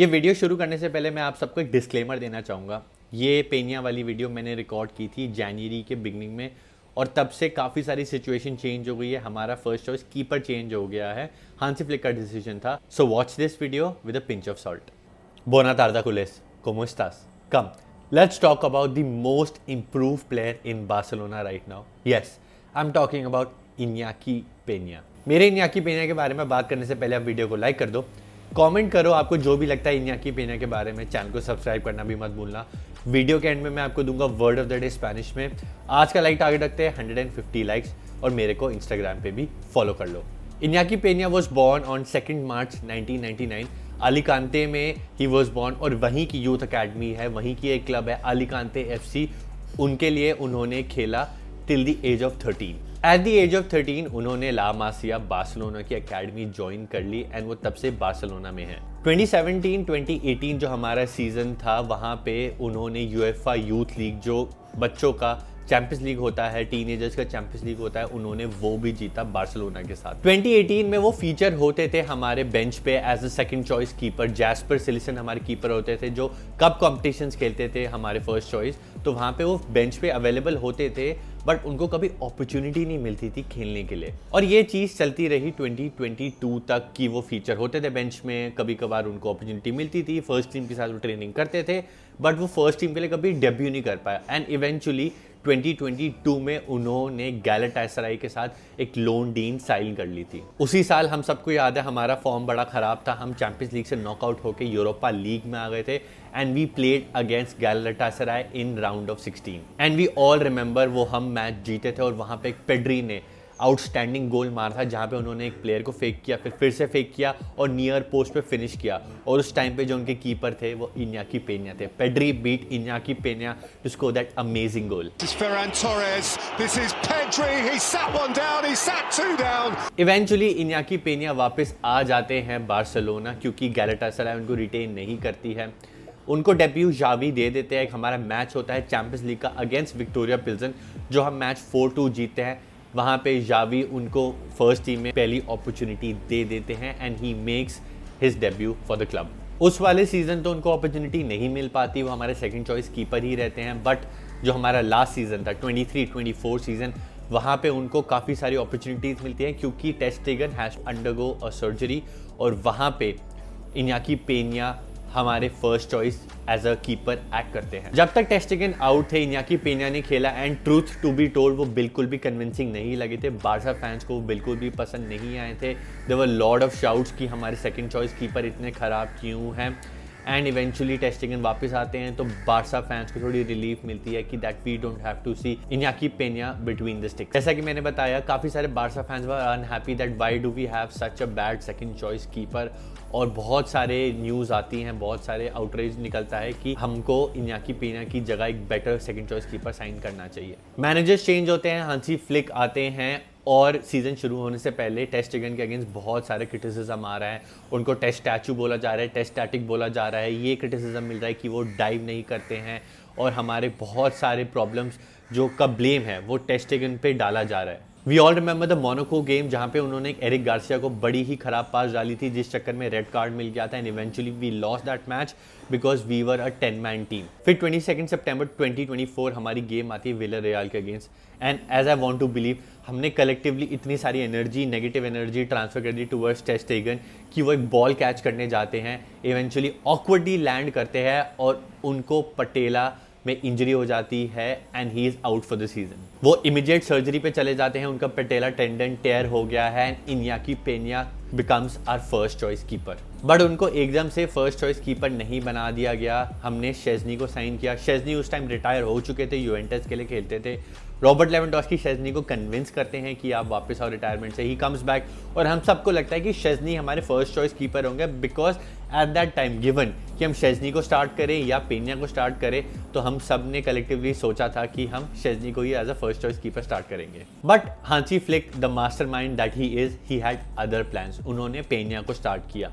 ये वीडियो शुरू करने से पहले मैं आप सबको एक डिस्क्लेमर देना चाहूँगा। ये पेनिया वाली वीडियो मैंने रिकॉर्ड की थी जनवरी के बिगनिंग में और तब से काफ़ी सारी सिचुएशन चेंज हो गई है। हमारा फर्स्ट चॉइस कीपर चेंज हो गया है। हांसी फ्लिक का डिसीजन था। So watch this video with a pinch of salt. Buona tarde, Cules. ¿Cómo estás? Come, let's talk about the most improved player in Barcelona right now. Yes, I'm talking about Iñaki Peña. मेरे इनियाकी पेनिया के बारे में बात करने से पहले आप video को लाइक कर दो, कमेंट करो आपको जो भी लगता है इनियाकी पेनिया के बारे में, चैनल को सब्सक्राइब करना भी मत भूलना। वीडियो के एंड में मैं आपको दूंगा word of the day Spanish में। आज का लाइक टारगेट रखते हैं 150 लाइक्स और मेरे को इंस्टाग्राम पे भी फॉलो कर लो। इनियाकी पेनिया वॉज बॉर्न ऑन 2 मार्च 1999 अलीकांते में ही वॉज बॉर्न और वहीं की यूथ अकेडमी है, वहीं की एक क्लब है अलीकांते FC। उनके लिए उन्होंने खेला till the age of 13। At the age of 13 उन्होंने ला मासिया बार्सिलोना की एकेडमी ज्वाइन कर ली एंड वो तब से बार्सिलोना में है। 2017-2018 जो हमारा सीजन था वहाँ पे उन्होंने यूएफए यूथ लीग, जो बच्चों का चैंपियंस लीग होता है, टीनेजर्स का चैंपियंस लीग होता है, उन्होंने वो भी जीता बार्सिलोना के साथ। 2018 में वो फीचर होते थे हमारे बेंच पे as a second choice keeper. Jasper Cillessen हमारे कीपर होते थे जो कप कॉम्पिटिशन्स खेलते थे हमारे फर्स्ट चॉइस, तो वहाँ पे वो बेंच पे अवेलेबल होते थे बट उनको कभी अपॉर्चुनिटी नहीं मिलती थी खेलने के लिए। और ये चीज़ चलती रही 2022 तक कि वो फीचर होते थे बेंच में, कभी कभार उनको अपॉर्चुनिटी मिलती थी, फर्स्ट टीम के साथ वो ट्रेनिंग करते थे बट वो फर्स्ट टीम के लिए कभी डेब्यू नहीं कर पाया। एंड इवेंचुअली 2022 में उन्होंने गैलाटासराय के साथ एक लोन डील साइन कर ली थी। उसी साल हम सबको याद है हमारा फॉर्म बड़ा खराब था, हम चैंपियंस लीग से नॉकआउट होकर यूरोपा लीग में आ गए थे and we played against Galatasaray in round of 16 and we all remember वो हम मैच जीते थे और वहाँ पे एक पेड्री ने आउटस्टैंडिंग गोल मारा था जहाँ पे उन्होंने एक प्लेयर को फेक किया, फिर से फेक किया और नियर पोस्ट पे फिनिश किया। और उस टाइम पे जो उनके कीपर थे वो इनियाकी पेनिया थे। Pedri beat Inaki Pena to score that amazing goal. Eventually Inaki Pena वापस आ जाते हैं बार्सिलोना क्योंकि गैलाटासराय उनको रिटेन नहीं करती है। उनको डेब्यू जावी दे देते हैं। एक हमारा मैच होता है चैंपियंस लीग का अगेंस्ट विक्टोरिया पिल्सन, जो हम मैच 4-2 जीतते हैं। वहाँ पे जावी उनको फर्स्ट टीम में पहली अपॉर्चुनिटी दे देते हैं and he makes his debut for the club. उस वाले सीजन तो उनको अपॉर्चुनिटी नहीं मिल पाती, वो हमारे सेकंड चॉइस कीपर ही रहते हैं। बट जो हमारा लास्ट सीजन था 23-24 सीजन, वहाँ पे उनको काफ़ी सारी अपॉर्चुनिटीज़ मिलती हैं क्योंकि ter Stegen has undergo a surgery और वहाँ पे इनियाकी पेनिया हमारे first choice as a keeper act करते हैं। जब तक टेर स्टेगन आउट थे इनियाकी पेनिया ने खेला and truth to be told वो बिल्कुल भी कन्विंसिंग नहीं लगे थे। बारसा फैंस को वो बिल्कुल भी पसंद नहीं आए थे। There were lot of shouts कि हमारे सेकंड चॉइस कीपर इतने ख़राब क्यों हैं। एंड इवेंचुअली टेर स्टेगन वापस आते हैं तो बारसा फैंस को थोड़ी रिलीफ मिलती है कि that we don't have to see Inaki Pena between the sticks. जैसा कि मैंने बताया काफ़ी सारे Barca fans were unhappy that why do we have such a bad second choice keeper. और बहुत सारे न्यूज़ आती हैं, बहुत सारे आउटरीच निकलता है कि हमको इनियाकी पेनिया की जगह एक better second choice keeper sign करना चाहिए। मैनेजर्स चेंज होते हैं, हांसी फ्लिक आते हैं और सीज़न शुरू होने से पहले टेर स्टेगन के अगेंस्ट बहुत सारे क्रिटिसिज्म आ रहा है। उनको टेस्ट स्टैचू बोला जा रहा है, टेस्ट स्टैटिक बोला जा रहा है। ये क्रिटिसिज्म मिल रहा है कि वो डाइव नहीं करते हैं और हमारे बहुत सारे प्रॉब्लम्स जो का ब्लेम है वो टेर स्टेगन पे डाला जा रहा है। We all remember the Monaco game जहाँ पे उन्होंने एरिक गार्सिया को बड़ी ही खराब पास डाली थी जिस चक्कर में रेड कार्ड मिल गया था and eventually we lost that match because we were a 10-man team. फिर 22 सितंबर 2024 हमारी गेम आती है विलारियल के against and as I want to believe हमने कलेक्टिवली इतनी सारी एनर्जी, नेगेटिव एनर्जी ट्रांसफर कर दी टुवर्ड्स टेर स्टेगन कि वो एक बॉल कैच करने जाते हैं, इवेंचुअली ऑकवर्डली लैंड करते हैं और उनको पटेला में इंजरी हो जाती है and he is out for the season. वो इमीडिएट सर्जरी पे चले जाते हैं, उनका पटेला टेंडन टेयर हो गया है and Inaki Pena becomes our first choice keeper. But उनको एकदम से फर्स्ट चॉइस कीपर नहीं बना दिया गया। हमने शेज़नी को साइन किया। शेज़नी उस टाइम रिटायर हो चुके थे, यूवेंटस के लिए खेलते थे। रॉबर्ट लेवेंडोस्की शेज़नी को कन्विंस करते हैं कि आप वापस आओ रिटायरमेंट से, ही कम्स बैक और हम सबको लगता है कि शेज़नी हमारे फर्स्ट चॉइस कीपर होंगे because at that time given कि हम शेज़नी को स्टार्ट करें या पेनिया को स्टार्ट करें तो हम सब ने कलेक्टिवली सोचा था कि हम शेज़नी को ही as a first choice keeper start करेंगे। But Hansi Flick the mastermind that he is, he had other plans. उन्होंने पेनिया को स्टार्ट किया।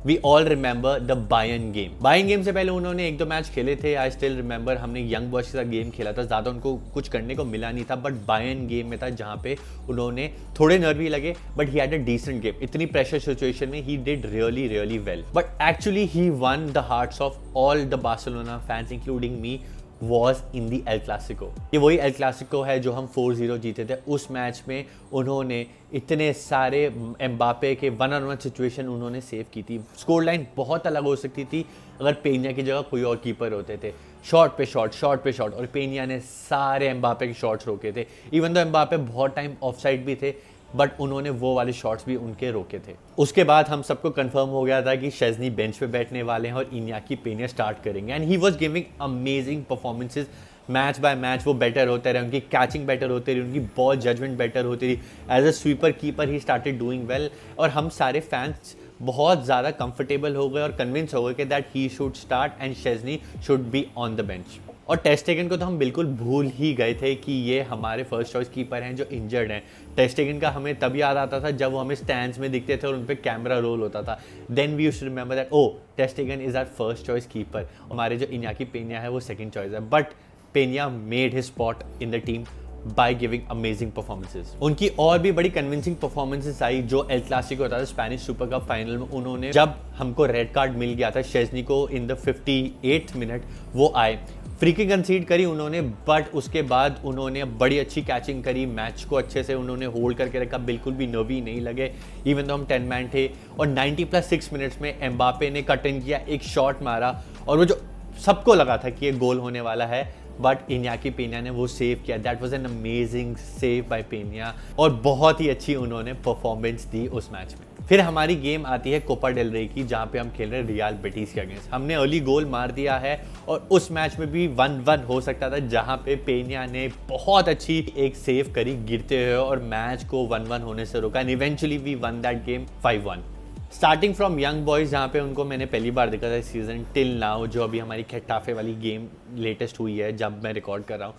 We all remember the Bayern game से पहले उन्होंने 1-2 मैच खेले थे। आई स्टिल रिमेंबर हमने यंग बॉयज के साथ गेम खेला था, ज़्यादा उनको कुछ करने को मिला नहीं था, बट बायर्न गेम में था जहाँ पे उन्होंने थोड़े नर्वी लगे, but he had a decent game. इतनी प्रेशर सिचुएशन में he did really really well, but actually he won the hearts of all the Barcelona fans including me was in the El Clasico. ये वही El Clasico है जो हम 4-0 जीते थे। उस मैच में उन्होंने इतने सारे एम्बापे के 1-on-1 सिचुएशन उन्होंने सेव की थी। स्कोर लाइन बहुत अलग हो सकती थी अगर पेनिया की जगह कोई और कीपर होते थे। शॉट पे शॉट, और पेनिया ने सारे एम्बापे के शॉट्स रोके थे। इवन तो एम्बापे बहुत टाइम ऑफसाइड भी थे, बट उन्होंने वो वाले शॉट्स भी उनके रोके थे। उसके बाद हम सबको कंफर्म हो गया था कि शेज़नी बेंच पे बैठने वाले हैं और इनियाकी पेनिया स्टार्ट करेंगे, and he was giving amazing performances. Match by match वो बेटर होते रहे, उनकी कैचिंग बेटर होती रही, उनकी बॉल जजमेंट बेटर होती रही। As a sweeper keeper he started doing well, और हम सारे फैंस बहुत ज़्यादा कंफर्टेबल हो गए और कन्विंस हो गए कि that he should start and शेज़नी should be on the bench. और टेर स्टेगन को तो हम बिल्कुल भूल ही गए थे कि ये हमारे फर्स्ट चॉइस कीपर हैं जो इंजर्ड हैं। टेर स्टेगन का हमें तब याद आता था जब वो हमें स्टैंड्स में दिखते थे और उन पे कैमरा रोल होता था। Then we used to remember that oh ter Stegen is our first choice keeper, हमारे जो इनियाकी पेनिया है वो सेकंड चॉइस है। But Pena made his spot in the team by giving amazing performances. उनकी और भी बड़ी कन्विंसिंग परफॉर्मेंसेस आई जो एल क्लासिको होता था स्पेनिश सुपर कप फाइनल में। उन्होंने जब हमको रेड कार्ड मिल गया था शेज़नी को इन द 58th मिनट, वो आए, फ्री किक कंसीड करी उन्होंने, बट उसके बाद उन्होंने बड़ी अच्छी कैचिंग करी, मैच को अच्छे से उन्होंने होल्ड करके रखा, बिल्कुल भी नर्वी नहीं लगे इवन तो हम 10 मैन थे। और 90+6 मिनट्स में एम्बापे ने कट इन किया, एक शॉट मारा, और वो जो सबको लगा था कि ये गोल होने वाला है, बट इनियाकी पेनिया ने वो सेव किया। That was an amazing save by Pena, और बहुत ही अच्छी उन्होंने परफॉर्मेंस दी उस मैच में। फिर हमारी गेम आती है कोपा डेल रे की, जहाँ पे हम खेल रहे हैं रियल बेटिस के अगेंस्ट। हमने अर्ली गोल मार दिया है, और उस मैच में भी 1-1 हो सकता था, जहाँ पे पेनिया ने बहुत अच्छी एक सेव करी गिरते हुए और मैच को 1-1 होने से रोका, and eventually we won that game 5-1। Starting from Young Boys, जहाँ पे उनको मैंने पहली बार देखा था इस सीज़न, टिल नाउ जो अभी हमारी खेटाफे वाली गेम लेटेस्ट हुई है जब मैं रिकॉर्ड कर रहा हूँ,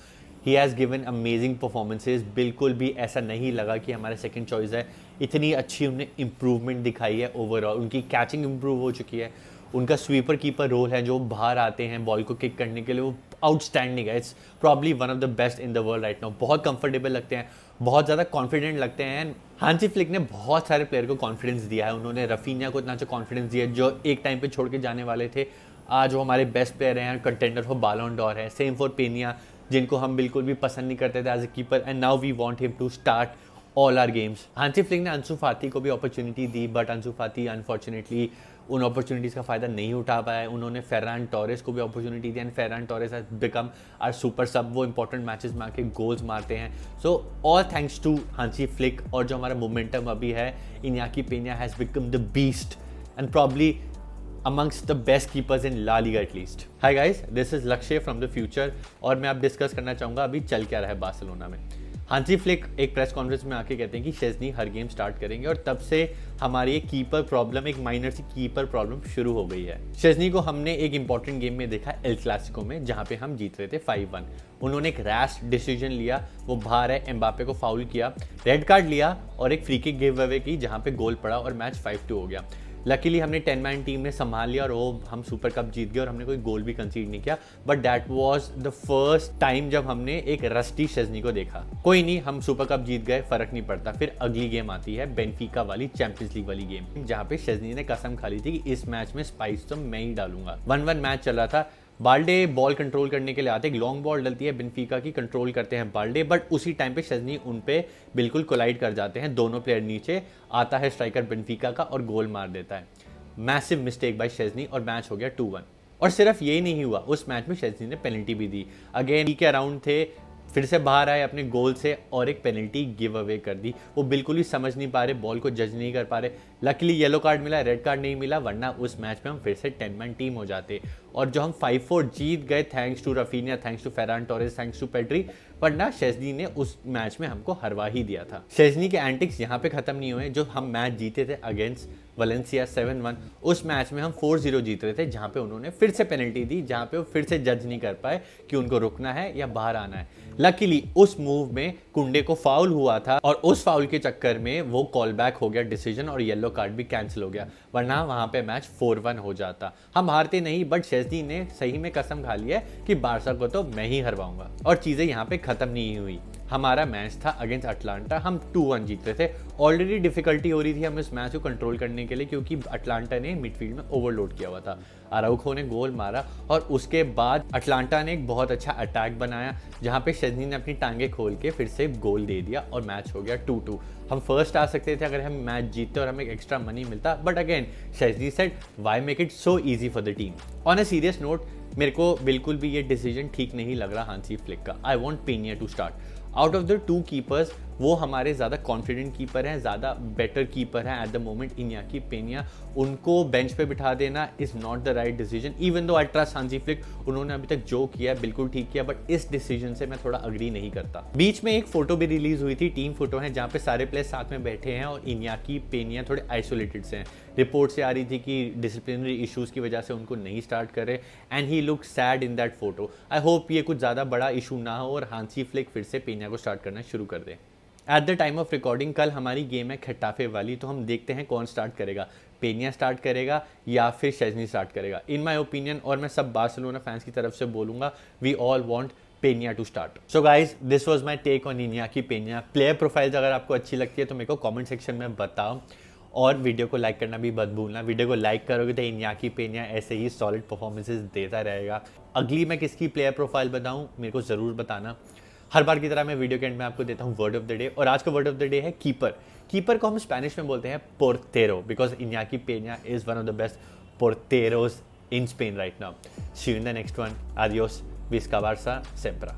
he has given amazing performances. बिल्कुल भी ऐसा नहीं लगा कि हमारे सेकंड चॉइस है। इतनी अच्छी उन्हें इम्प्रूवमेंट दिखाई है ओवरऑल, उनकी कैचिंग इम्प्रूव हो चुकी है, उनका स्वीपर कीपर रोल है जो बाहर आते हैं बॉल को किक करने के लिए, वो आउटस्टैंडिंग है। It's probably one of the best in the world right now. बहुत कंफर्टेबल लगते हैं, बहुत ज़्यादा कॉन्फिडेंट लगते हैं। हांसी फ्लिक ने बहुत सारे प्लेयर को कॉन्फिडेंस दिया है। उन्होंने रफीनिया को इतना अच्छा कॉन्फिडेंस दिया जो एक टाइम पे छोड़ के जाने वाले थे, आज वो हमारे बेस्ट प्लेयर हैं, कंटेंडर फॉर बालोन डॉर है। सेम फॉर पेनिया, जिनको हम बिल्कुल भी पसंद नहीं करते थे as a keeper, and now we want him to start all our games. Hansi Flick ने अंसु फाती को भी अपॉर्चुनिटी दी, बट अंसु फाती अनफॉर्चुनेटली उन अपॉर्चुनिटीज़ का फ़ायदा नहीं उठा पाया। उन्होंने फेरान टोरेस को भी अपॉर्चुनिटी दी, and Ferran Torres has become our super sub. वो इंपॉर्टेंट मैचेस में आके गोल्स मारते हैं। So all thanks to Hansi Flick, और जो हमारा मोमेंटम अभी है, Inaki Pena has become the beast and probably amongst the best keepers in La Liga at least. Hi guys, this is Lakshay from the future, और मैं अब discuss करना चाहूँगा अभी चल क्या रहा है बार्सिलोना में। हांसी फ्लिक एक प्रेस कॉन्फ्रेंस में आके कहते हैं कि शेज़नी हर गेम स्टार्ट करेंगे, और तब से हमारी एक कीपर प्रॉब्लम, एक माइनर सी कीपर प्रॉब्लम शुरू हो गई है। शेज़नी को हमने एक इंपॉर्टेंट गेम में देखा एल क्लासिको में, जहाँ पे हम जीत रहे थे 5-1। उन्होंने एक रैश डिसीजन लिया, वो बाहर है, एम्बापे को फाउल किया, रेड कार्ड लिया और एक फ्री किक गिव अवे की जहाँ पे गोल पड़ा और मैच 5-2 हो गया। लकीली हमने 10 मैन टीम ने संभाल लिया और वो हम सुपर कप जीत गए, और हमने कोई गोल भी कंसीड नहीं किया। But that was the first time जब हमने एक रस्टी शेज़नी को देखा। कोई नहीं, हम सुपर कप जीत गए, फर्क नहीं पड़ता। फिर अगली गेम आती है बेनफिका वाली चैंपियंस लीग वाली गेम, जहाँ पे शेज़नी ने कसम खा ली थी कि इस मैच में स्पाइस तो मैं ही डालूंगा। 1-1 मैच चल रहा था। बाल्डे बॉल कंट्रोल करने के लिए आते, एक लॉन्ग बॉल डलती है बेनफिका की, कंट्रोल करते हैं बाल्डे, बट उसी टाइम पे शेज़नी उन पे बिल्कुल कोलाइड कर जाते हैं। दोनों प्लेयर नीचे, आता है स्ट्राइकर बेनफिका का और गोल मार देता है। मैसिव मिस्टेक बाय शेज़नी, और मैच हो गया 2-1। और सिर्फ यही नहीं हुआ, उस मैच में शेज़नी ने पेनल्टी भी दी। अगेन के अराउंड थे, फिर से बाहर आए अपने गोल से और एक पेनल्टी गिव अवे कर दी। वो बिल्कुल ही समझ नहीं पा रहे, बॉल को जज नहीं कर पा रहे। लकीली येलो कार्ड मिला, रेड कार्ड नहीं मिला, वरना उस मैच में हम फिर से 10 मैन टीम हो जाते। और जो हम 5-4 जीत गए, thanks to Raphinha, thanks to Ferran Torres, thanks to Pedri, वरना शेज़नी ने उस मैच में हमको हरवा ही दिया था। शेज़नी के एंटिक्स यहाँ पे ख़त्म नहीं हुए। जो हम मैच जीते थे अगेंस्ट वलेंसिया 7-1, उस मैच में हम 4-0 जीत रहे थे, जहां पे उन्होंने फिर से पेनल्टी दी, जहां पे वो फिर से जज नहीं कर पाए कि उनको रुकना है या बाहर आना है। लकीली उस मूव में कुंडे को फाउल हुआ था और उस फाउल के चक्कर में वो कॉल बैक हो गया डिसीजन और येलो कार्ड भी कैंसिल हो गया, वरना वहां पे मैच 4-1 हो जाता। हम हारते नहीं, बट शेज़नी ने सही में कसम खा लिया कि बारसा को तो मैं ही हरवाऊंगा। और चीजें यहाँ पे खत्म नहीं हुई। हमारा मैच था अगेंस्ट अटलांटा, हम 2-1 जीत रहे थे। ऑलरेडी डिफिकल्टी हो रही थी हमें इस मैच को कंट्रोल करने के लिए, क्योंकि अटलांटा ने मिडफील्ड में ओवरलोड किया हुआ था। अराउखो ने गोल मारा और उसके बाद अटलांटा ने एक बहुत अच्छा अटैक बनाया, जहां पे शेज़नी ने अपनी टांगे खोल के फिर से गोल दे दिया और मैच हो गया 2-2। हम फर्स्ट आ सकते थे अगर हम मैच जीतते और हमें एक्स्ट्रा मनी मिलता, but again शेज़नी said why make it so easy for the team. On a serious note, मेरे को बिल्कुल भी ये डिसीजन ठीक नहीं लग रहा हांसी फ्लिक का। I want Pena to start. Out of the 2 keepers वो हमारे ज़्यादा कॉन्फिडेंट कीपर हैं, ज़्यादा बेटर कीपर हैं at the moment Inaki Pena. उनको बेंच पे बिठा देना is not the right decision. Even though I trust Hansi Flick, उन्होंने अभी तक जो किया बिल्कुल ठीक किया, बट इस डिसीजन से मैं थोड़ा अग्री नहीं करता। बीच में एक फोटो भी रिलीज हुई थी, टीम फोटो है, जहाँ पे सारे प्लेयर्स साथ में बैठे हैं और इनियाकी पेनिया थोड़े आइसोलेटेड से हैं। रिपोर्ट से आ रही थी कि डिसिप्लिनरी इश्यूज की वजह से उनको नहीं स्टार्ट करे and he look sad in that photo. I hope ये कुछ ज़्यादा बड़ा इशू ना हो और हांसी फ्लिक फिर से पेनिया को स्टार्ट करना शुरू कर दे। At the time of recording कल हमारी गेम है खटाफे वाली, तो हम देखते हैं कौन स्टार्ट करेगा, पेनिया स्टार्ट करेगा या फिर शेज़नी स्टार्ट करेगा। इन माई ओपिनियन, और मैं सब बार्सिलोना फैंस की तरफ से बोलूँगा, we all want Pena to start. So guys, this was my take on Inaki Pena. Player profiles अगर आपको अच्छी लगती है तो मेरे को कमेंट सेक्शन में बताओ और वीडियो को लाइक करना भी मत भूलना। वीडियो को लाइक करोगे तो इनियाकी पेनिया ऐसे ही सॉलिड परफॉर्मेंसेस देता रहेगा। अगली मैं किसकी प्लेयर प्रोफाइल बताऊँ मेरे को ज़रूर बताना। हर बार की तरह मैं वीडियो के एंड में आपको देता हूँ वर्ड ऑफ द डे, और आज का वर्ड ऑफ द डे है कीपर। कीपर को हम स्पेनिश में बोलते हैं पोर्टेरो, because Inaki Pena is one of the best पोर्टेरोस in Spain right now. See you in the next one. आदियोस, विस्का बार्सा, सेम्प्रा।